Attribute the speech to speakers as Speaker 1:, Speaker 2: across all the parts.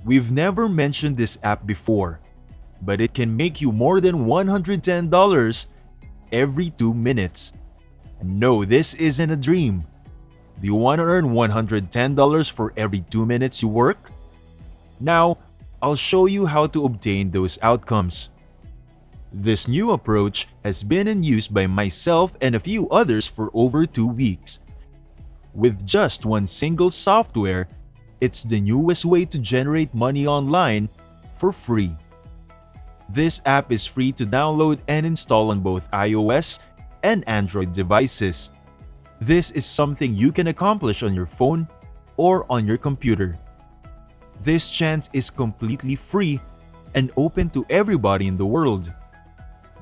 Speaker 1: We've never mentioned this app before, but it can make you more than $110 every 2 minutes. And no, this isn't a dream. Do you want to earn $110 for every 2 minutes you work? Now, I'll show you how to obtain those outcomes. This new approach has been in use by myself and a few others for over 2 weeks. With just one single software, it's the newest way to generate money online for free. This app is free to download and install on both iOS and Android devices. This is something you can accomplish on your phone or on your computer. This chance is completely free and open to everybody in the world.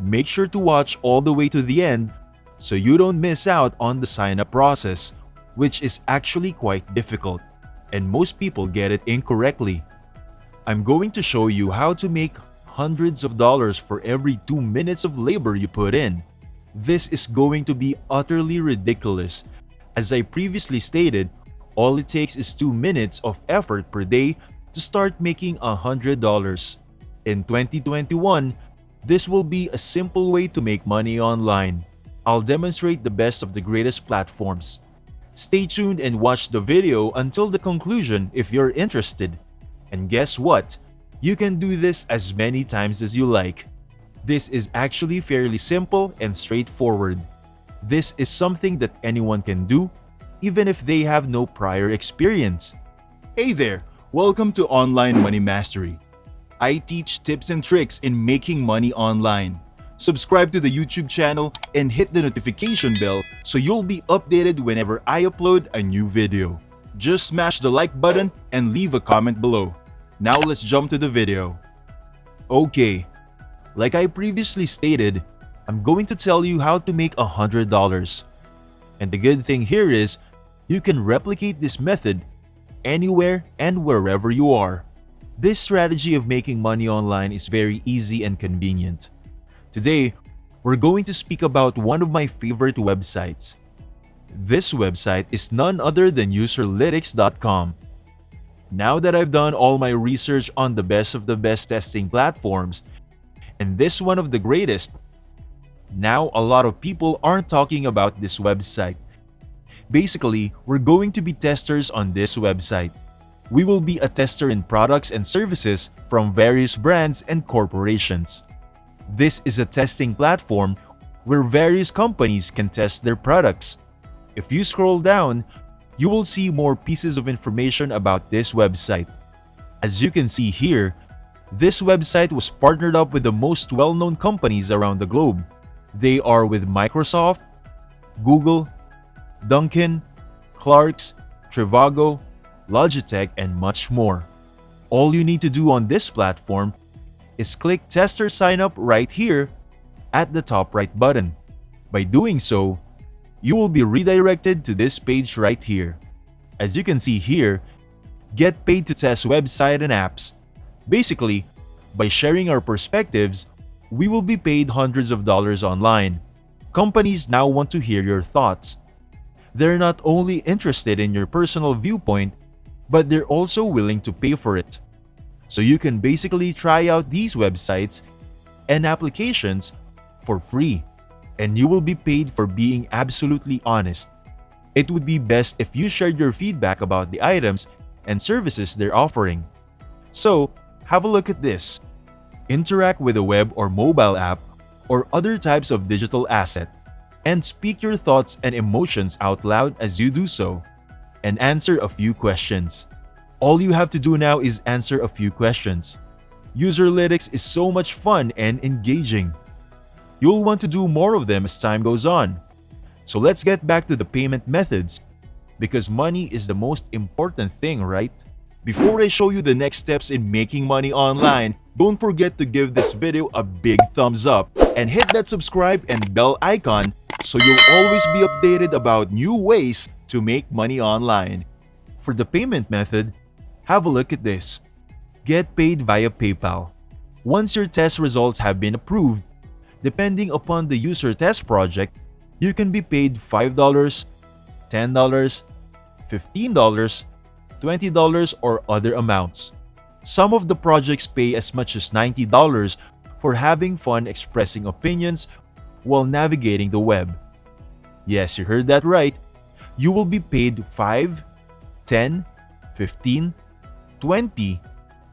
Speaker 1: Make sure to watch all the way to the end so you don't miss out on the sign-up process, which is actually quite difficult, and most people get it incorrectly. I'm going to show you how to make hundreds of dollars for every 2 minutes of labor you put in. This is going to be utterly ridiculous. As I previously stated, all it takes is 2 minutes of effort per day to start making $100. In 2021, this will be a simple way to make money online. I'll demonstrate the best of the greatest platforms. Stay tuned and watch the video until the conclusion if you're interested. And guess what? You can do this as many times as you like. This is actually fairly simple and straightforward. This is something that anyone can do, even if they have no prior experience. Hey there! Welcome to Online Money Mastery. I teach tips and tricks in making money online. Subscribe to the YouTube channel and hit the notification bell so you'll be updated whenever I upload a new video. Just smash the like button and leave a comment below. Now let's jump to the video. Okay, like I previously stated, I'm going to tell you how to make $100. And the good thing here is, you can replicate this method anywhere and wherever you are. This strategy of making money online is very easy and convenient. Today, we're going to speak about one of my favorite websites. This website is none other than userlytics.com. Now that I've done all my research on the best of the best testing platforms, and this one of the greatest, now a lot of people aren't talking about this website. Basically, we're going to be testers on this website. We will be a tester in products and services from various brands and corporations. This is a testing platform where various companies can test their products. If you scroll down, you will see more pieces of information about this website. As you can see here, this website was partnered up with the most well-known companies around the globe. They are with Microsoft, Google, Dunkin', Clark's, Trivago, Logitech, and much more. All you need to do on this platform is click Tester Sign Up right here at the top right button. By doing so, you will be redirected to this page right here. As you can see here, get paid to test website and apps. Basically, by sharing our perspectives, we will be paid hundreds of dollars online. Companies now want to hear your thoughts. They're not only interested in your personal viewpoint, but they're also willing to pay for it. So you can basically try out these websites and applications for free, and you will be paid for being absolutely honest. It would be best if you shared your feedback about the items and services they're offering. So, have a look at this. Interact with a web or mobile app or other types of digital asset, and speak your thoughts and emotions out loud as you do so, and answer a few questions. All you have to do now is answer a few questions. Userlytics is so much fun and engaging. You'll want to do more of them as time goes on. So let's get back to the payment methods, because money is the most important thing, right? Before I show you the next steps in making money online, don't forget to give this video a big thumbs up and hit that subscribe and bell icon so you'll always be updated about new ways to make money online. For the payment method, have a look at this. Get paid via PayPal. Once your test results have been approved, depending upon the user test project, you can be paid $5, $10, $15, $20, or other amounts. Some of the projects pay as much as $90 for having fun expressing opinions while navigating the web. Yes, you heard that right. You will be paid $5, $10, $15, $20,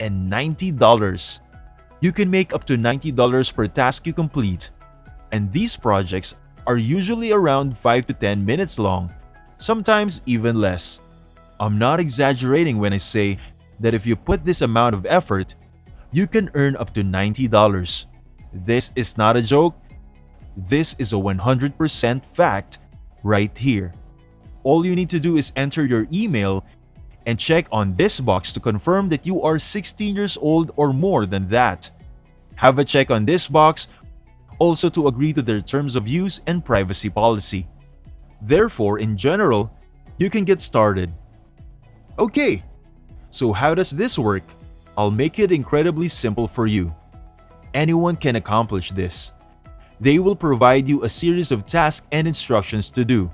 Speaker 1: and $90. You can make up to $90 per task you complete. And these projects are usually around 5 to 10 minutes long, sometimes even less. I'm not exaggerating when I say that if you put this amount of effort, you can earn up to $90. This is not a joke. This is a 100% fact right here. All you need to do is enter your email and check on this box to confirm that you are 16 years old or more than that. Have a check on this box also to agree to their terms of use and privacy policy. Therefore, in general, you can get started. Okay, so how does this work? I'll make it incredibly simple for you. Anyone can accomplish this. They will provide you a series of tasks and instructions to do.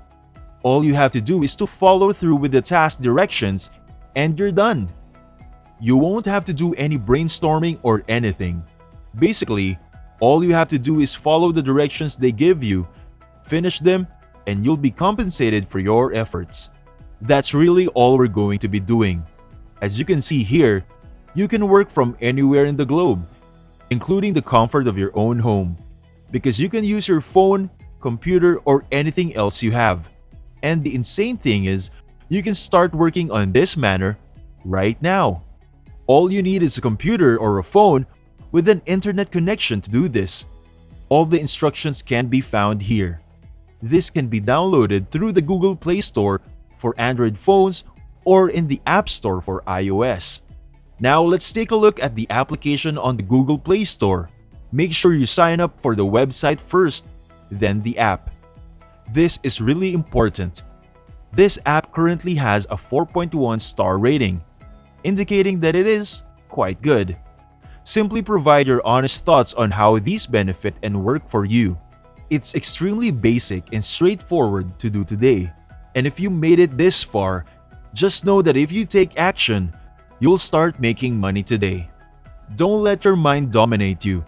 Speaker 1: All you have to do is to follow through with the task directions and you're done. You won't have to do any brainstorming or anything. Basically, all you have to do is follow the directions they give you, finish them, and you'll be compensated for your efforts. That's really all we're going to be doing. As you can see here, you can work from anywhere in the globe, including the comfort of your own home, because you can use your phone, computer, or anything else you have. And the insane thing is, you can start working on this manner right now. All you need is a computer or a phone with an internet connection to do this. All the instructions can be found here. This can be downloaded through the Google Play Store for Android phones or in the App Store for iOS. Now let's take a look at the application on the Google Play Store. Make sure you sign up for the website first, then the app. This is really important. This app currently has a 4.1 star rating, indicating that it is quite good. Simply provide your honest thoughts on how these benefit and work for you. It's extremely basic and straightforward to do today. And if you made it this far, just know that if you take action, you'll start making money today. Don't let your mind dominate you.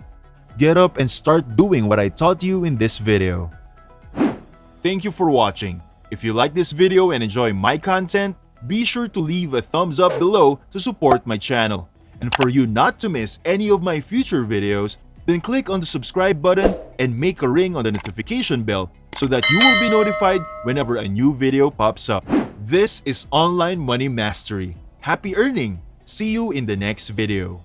Speaker 1: Get up and start doing what I taught you in this video. Thank you for watching. If you like this video and enjoy my content, be sure to leave a thumbs up below to support my channel. And for you not to miss any of my future videos, then click on the subscribe button and make a ring on the notification bell so that you will be notified whenever a new video pops up. This is Online Money Mastery. Happy earning! See you in the next video.